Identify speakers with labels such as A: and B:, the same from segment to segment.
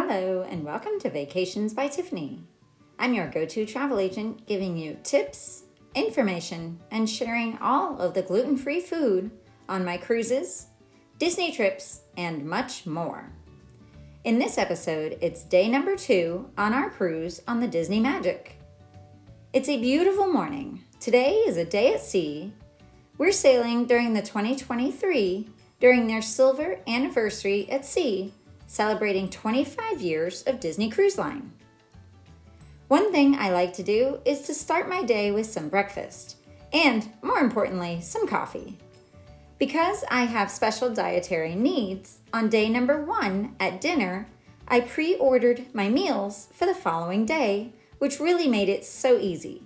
A: Hello, and welcome to Vacations by Tiffany. I'm your go-to travel agent, giving you tips, information, and sharing all of the gluten-free food on my cruises, Disney trips, and much more. In this episode, it's day number 2 on our cruise on the Disney Magic. It's a beautiful morning. Today is a day at sea. We're sailing during the 2023 during their silver anniversary at sea, celebrating 25 years of Disney Cruise Line. One thing I like to do is to start my day with some breakfast, and more importantly, some coffee. Because I have special dietary needs, on day number 1 at dinner, I pre-ordered my meals for the following day, which really made it so easy.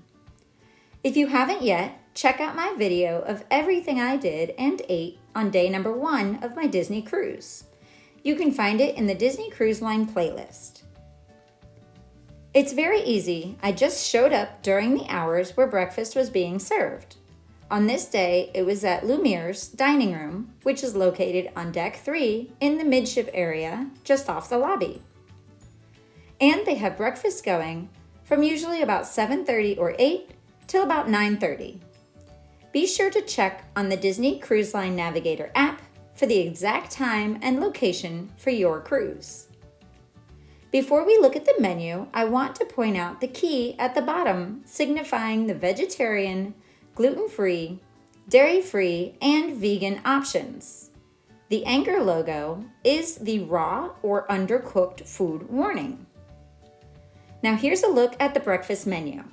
A: If you haven't yet, check out my video of everything I did and ate on day number 1 of my Disney cruise. You can find it in the Disney Cruise Line playlist. It's very easy. I just showed up during the hours where breakfast was being served. On this day, it was at Lumiere's dining room, which is located on deck 3 in the midship area, just off the lobby. And they have breakfast going from usually about 7:30 or 8 till about 9:30. Be sure to check on the Disney Cruise Line Navigator app for the exact time and location for your cruise. Before we look at the menu, I want to point out the key at the bottom signifying the vegetarian, gluten-free, dairy-free, and vegan options. The anchor logo is the raw or undercooked food warning. Now here's a look at the breakfast menu.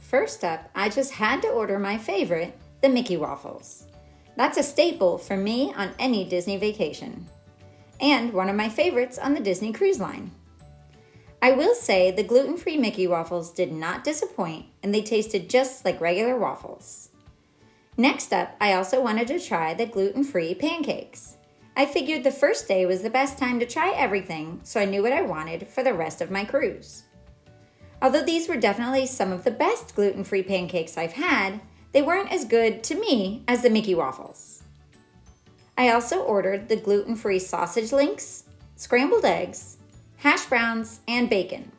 A: First up, I just had to order my favorite, the Mickey waffles. That's a staple for me on any Disney vacation, and one of my favorites on the Disney Cruise Line. I will say the gluten-free Mickey waffles did not disappoint, and they tasted just like regular waffles. Next up, I also wanted to try the gluten-free pancakes. I figured the first day was the best time to try everything, so I knew what I wanted for the rest of my cruise. Although these were definitely some of the best gluten-free pancakes I've had, they weren't as good to me as the Mickey waffles. I also ordered the gluten-free sausage links, scrambled eggs, hash browns, and bacon.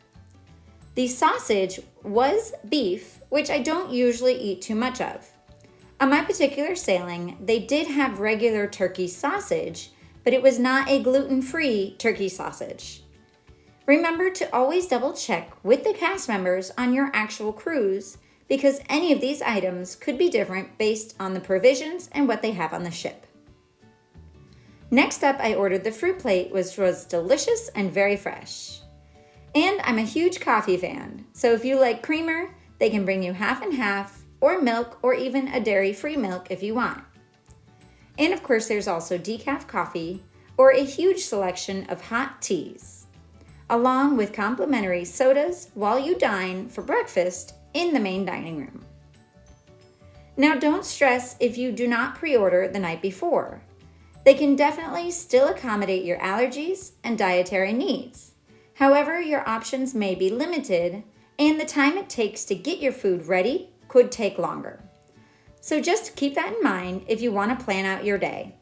A: The sausage was beef, which I don't usually eat too much of. On my particular sailing, they did have regular turkey sausage, but it was not a gluten-free turkey sausage. Remember to always double check with the cast members on your actual cruise because any of these items could be different based on the provisions and what they have on the ship. Next up, I ordered the fruit plate, which was delicious and very fresh. And I'm a huge coffee fan, so if you like creamer, they can bring you half and half, or milk, or even a dairy-free milk if you want. And of course, there's also decaf coffee, or a huge selection of hot teas, along with complimentary sodas while you dine for breakfast in the main dining room. Now, don't stress if you do not pre-order the night before. They can definitely still accommodate your allergies and dietary needs. However, your options may be limited, and the time it takes to get your food ready could take longer. So just keep that in mind if you want to plan out your day.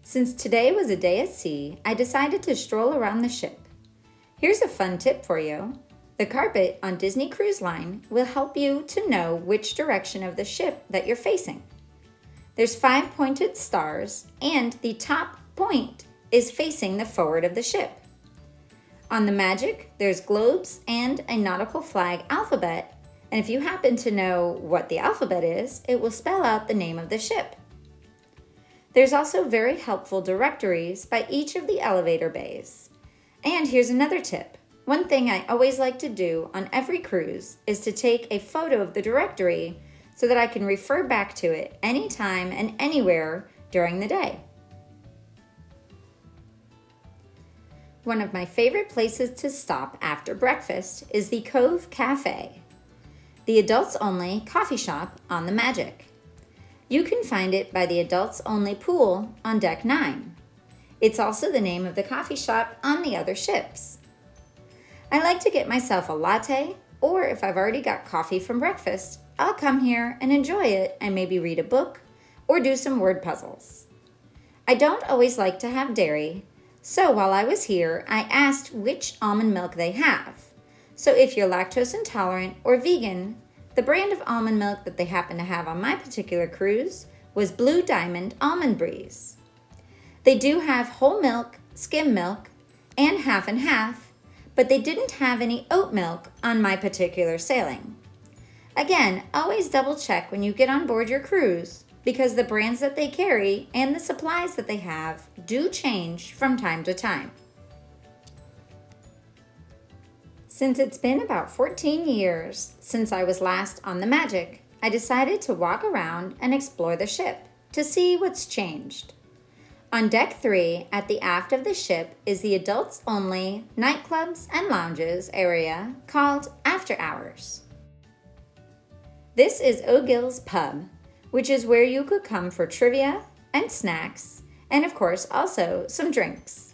A: Since today was a day at sea, I decided to stroll around the ship. Here's a fun tip for you. The carpet on Disney Cruise Line will help you to know which direction of the ship that you're facing. There's 5 pointed stars, and the top point is facing the forward of the ship. On the Magic, there's globes and a nautical flag alphabet, and if you happen to know what the alphabet is, it will spell out the name of the ship. There's also very helpful directories by each of the elevator bays. And here's another tip. One thing I always like to do on every cruise is to take a photo of the directory so that I can refer back to it anytime and anywhere during the day. One of my favorite places to stop after breakfast is the Cove Cafe, the adults-only coffee shop on the Magic. You can find it by the adults-only pool on Deck 9. It's also the name of the coffee shop on the other ships. I like to get myself a latte, or if I've already got coffee from breakfast, I'll come here and enjoy it and maybe read a book or do some word puzzles. I don't always like to have dairy, so while I was here, I asked which almond milk they have. So if you're lactose intolerant or vegan, the brand of almond milk that they happen to have on my particular cruise was Blue Diamond Almond Breeze. They do have whole milk, skim milk, and half and half, but they didn't have any oat milk on my particular sailing. Again, always double check when you get on board your cruise because the brands that they carry and the supplies that they have do change from time to time. Since it's been about 14 years since I was last on the Magic, I decided to walk around and explore the ship to see what's changed. On Deck 3, at the aft of the ship, is the adults-only nightclubs and lounges area called After Hours. This is O'Gill's Pub, which is where you could come for trivia and snacks, and of course also some drinks.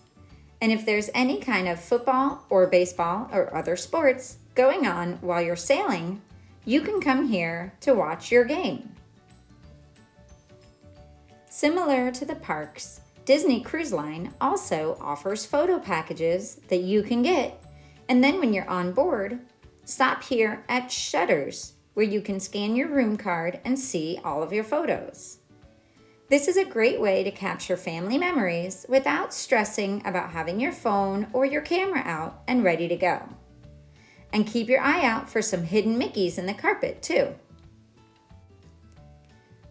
A: And if there's any kind of football or baseball or other sports going on while you're sailing, you can come here to watch your game. Similar to the parks, Disney Cruise Line also offers photo packages that you can get, and then when you're on board, stop here at Shutters, where you can scan your room card and see all of your photos. This is a great way to capture family memories without stressing about having your phone or your camera out and ready to go. And keep your eye out for some hidden Mickeys in the carpet too.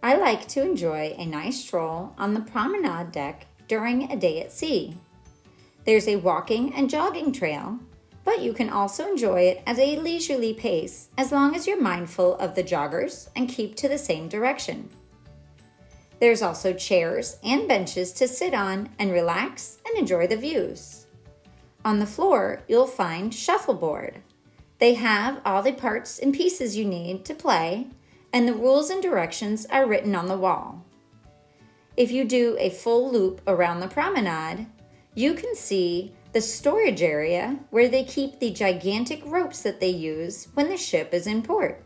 A: I like to enjoy a nice stroll on the promenade deck during a day at sea. There's a walking and jogging trail, but you can also enjoy it at a leisurely pace as long as you're mindful of the joggers and keep to the same direction. There's also chairs and benches to sit on and relax and enjoy the views. On the floor, you'll find shuffleboard. They have all the parts and pieces you need to play, and the rules and directions are written on the wall. If you do a full loop around the promenade, you can see the storage area where they keep the gigantic ropes that they use when the ship is in port.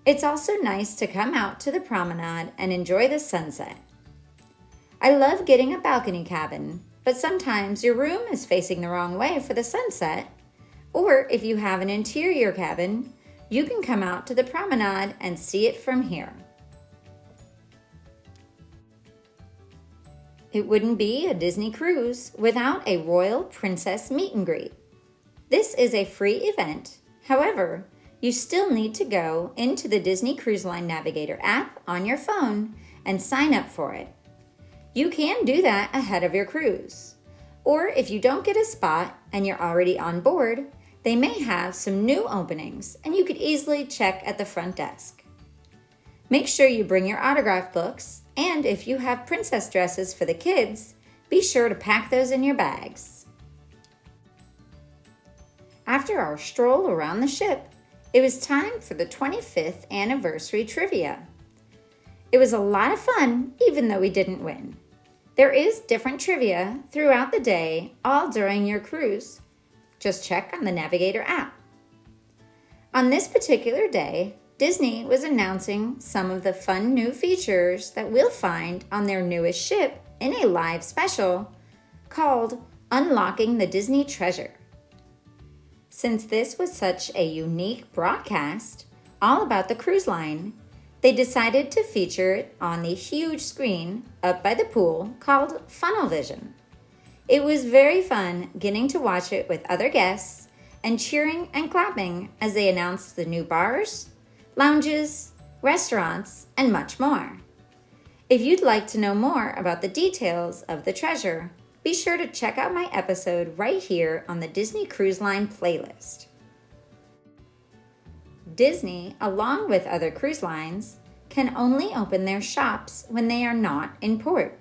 A: It's also nice to come out to the promenade and enjoy the sunset. I love getting a balcony cabin, but sometimes your room is facing the wrong way for the sunset, or if you have an interior cabin, you can come out to the promenade and see it from here. It wouldn't be a Disney cruise without a royal princess meet and greet. This is a free event. However, you still need to go into the Disney Cruise Line Navigator app on your phone and sign up for it. You can do that ahead of your cruise. Or if you don't get a spot and you're already on board, they may have some new openings and you could easily check at the front desk. Make sure you bring your autograph books, and if you have princess dresses for the kids, be sure to pack those in your bags. After our stroll around the ship, it was time for the 25th anniversary trivia. It was a lot of fun, even though we didn't win. There is different trivia throughout the day, all during your cruise. Just check on the Navigator app. On this particular day, Disney was announcing some of the fun new features that we'll find on their newest ship in a live special called Unlocking the Disney Treasure. Since this was such a unique broadcast, all about the cruise line, they decided to feature it on the huge screen up by the pool called Funnel Vision. It was very fun getting to watch it with other guests and cheering and clapping as they announced the new bars, lounges, restaurants, and much more. If you'd like to know more about the details of the treasure, be sure to check out my episode right here on the Disney Cruise Line playlist. Disney, along with other cruise lines, can only open their shops when they are not in port.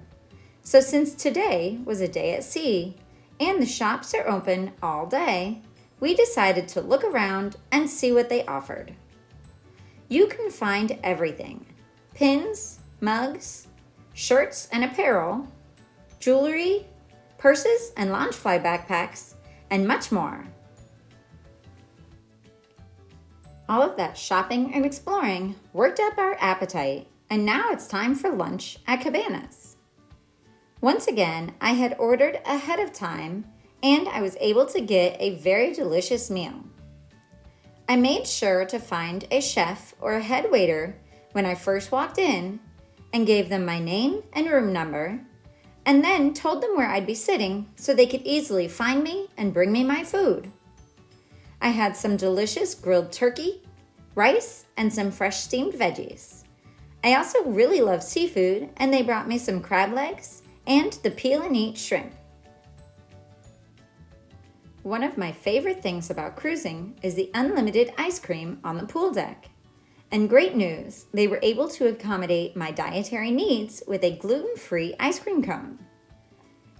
A: So since today was a day at sea and the shops are open all day, we decided to look around and see what they offered. You can find everything: pins, mugs, shirts and apparel, jewelry, purses and Loungefly backpacks, and much more. All of that shopping and exploring worked up our appetite, and now it's time for lunch at Cabanas. Once again, I had ordered ahead of time, and I was able to get a very delicious meal. I made sure to find a chef or a head waiter when I first walked in and gave them my name and room number, and then told them where I'd be sitting so they could easily find me and bring me my food. I had some delicious grilled turkey, rice, and some fresh steamed veggies. I also really love seafood, and they brought me some crab legs and the peel and eat shrimp. One of my favorite things about cruising is the unlimited ice cream on the pool deck. And great news, they were able to accommodate my dietary needs with a gluten-free ice cream cone.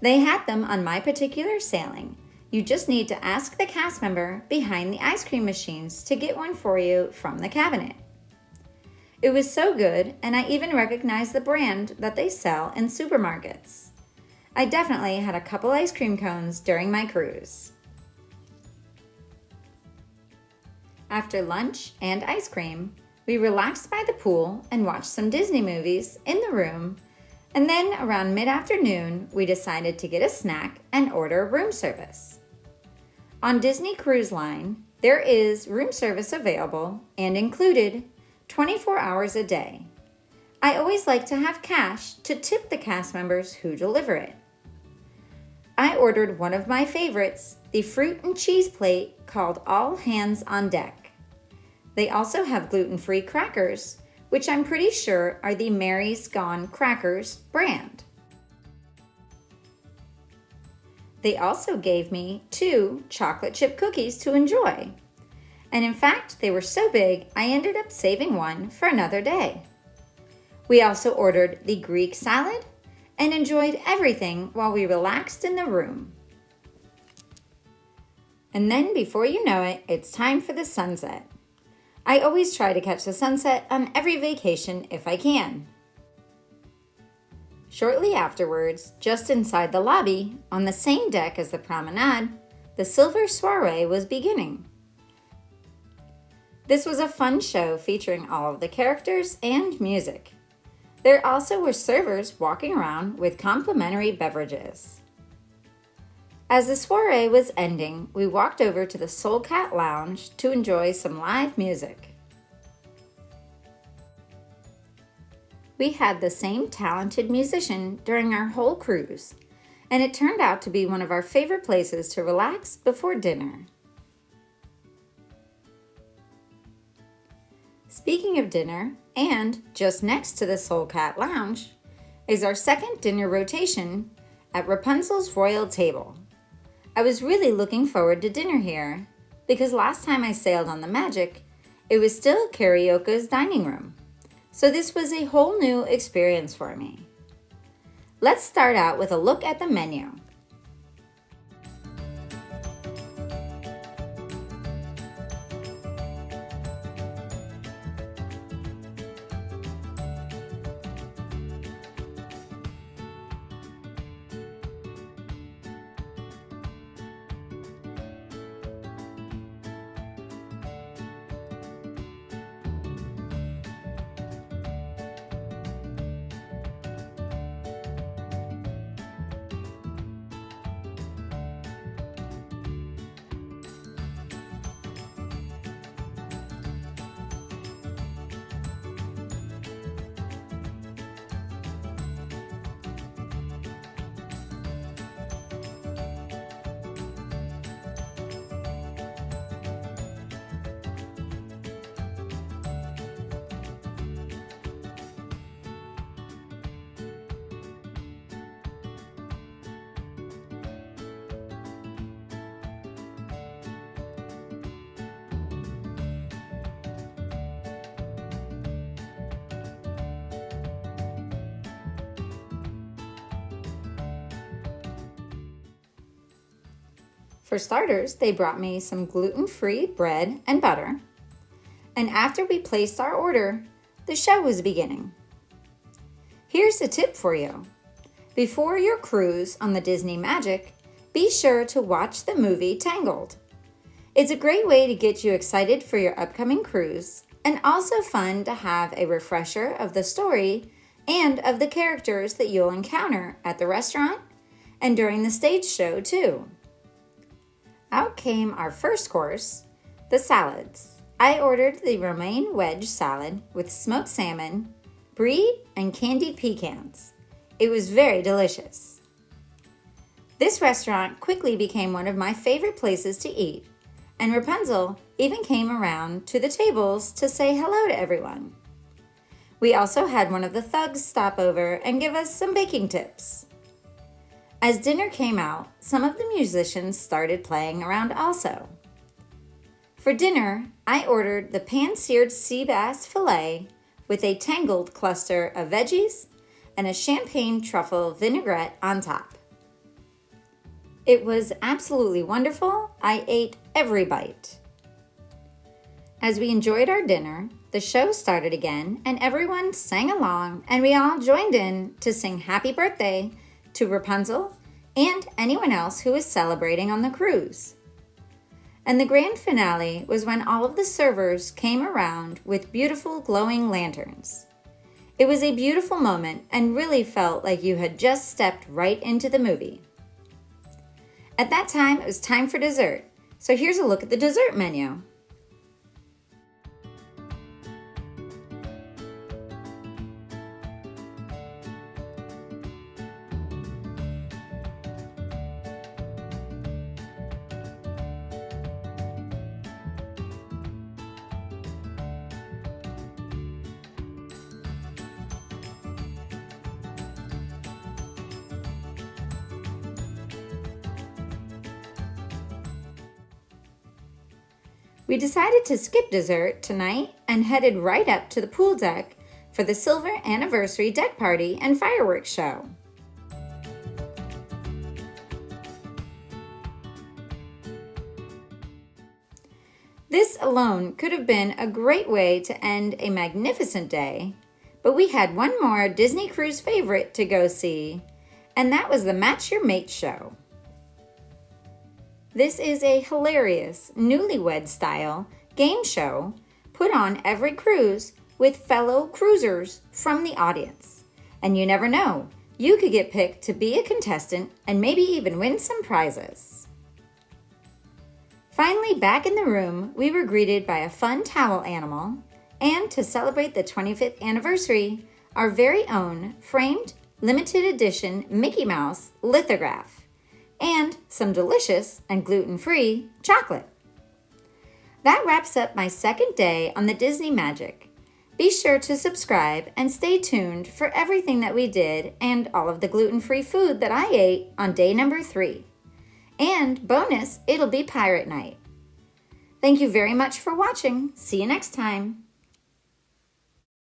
A: They had them on my particular sailing. You just need to ask the cast member behind the ice cream machines to get one for you from the cabinet. It was so good, and I even recognized the brand that they sell in supermarkets. I definitely had a couple ice cream cones during my cruise. After lunch and ice cream, we relaxed by the pool and watched some Disney movies in the room, and then around mid-afternoon, we decided to get a snack and order room service. On Disney Cruise Line, there is room service available and included 24 hours a day. I always like to have cash to tip the cast members who deliver it. I ordered one of my favorites, the fruit and cheese plate called All Hands on Deck. They also have gluten-free crackers, which I'm pretty sure are the Mary's Gone Crackers brand. They also gave me 2 chocolate chip cookies to enjoy. And in fact, they were so big, I ended up saving one for another day. We also ordered the Greek salad and enjoyed everything while we relaxed in the room. And then before you know it, it's time for the sunset. I always try to catch the sunset on every vacation if I can. Shortly afterwards, just inside the lobby, on the same deck as the promenade, the Silver Soiree was beginning. This was a fun show featuring all of the characters and music. There also were servers walking around with complimentary beverages. As the soiree was ending, we walked over to the Soul Cat Lounge to enjoy some live music. We had the same talented musician during our whole cruise, and it turned out to be one of our favorite places to relax before dinner. Speaking of dinner, and just next to the Soul Cat Lounge, is our second dinner rotation at Rapunzel's Royal Table. I was really looking forward to dinner here because last time I sailed on the Magic, it was still Carioca's dining room. So this was a whole new experience for me. Let's start out with a look at the menu. For starters, they brought me some gluten-free bread and butter. And after we placed our order, the show was beginning. Here's a tip for you. Before your cruise on the Disney Magic, be sure to watch the movie Tangled. It's a great way to get you excited for your upcoming cruise and also fun to have a refresher of the story and of the characters that you'll encounter at the restaurant and during the stage show too. Out came our first course, the salads. I ordered the romaine wedge salad with smoked salmon, brie, and candied pecans. It was very delicious. This restaurant quickly became one of my favorite places to eat, and Rapunzel even came around to the tables to say hello to everyone. We also had one of the thugs stop over and give us some baking tips. As dinner came out, some of the musicians started playing around also. For dinner, I ordered the pan-seared sea bass fillet with a tangled cluster of veggies and a champagne truffle vinaigrette on top. It was absolutely wonderful. I ate every bite. As we enjoyed our dinner, the show started again and everyone sang along and we all joined in to sing happy birthday to Rapunzel and anyone else who was celebrating on the cruise. And the grand finale was when all of the servers came around with beautiful glowing lanterns. It was a beautiful moment and really felt like you had just stepped right into the movie. At that time, it was time for dessert, so here's a look at the dessert menu. We decided to skip dessert tonight and headed right up to the pool deck for the silver anniversary deck party and fireworks show. This alone could have been a great way to end a magnificent day, but we had one more Disney Cruise favorite to go see, and that was the Match Your Mate show. This is a hilarious, newlywed-style game show put on every cruise with fellow cruisers from the audience. And you never know, you could get picked to be a contestant and maybe even win some prizes. Finally, back in the room, we were greeted by a fun towel animal, and to celebrate the 25th anniversary, our very own framed, limited edition Mickey Mouse lithograph, and some delicious and gluten-free chocolate. That wraps up my second day on the Disney Magic. Be sure to subscribe and stay tuned for everything that we did and all of the gluten-free food that I ate on day number 3. And bonus, it'll be Pirate Night. Thank you very much for watching. See you next time.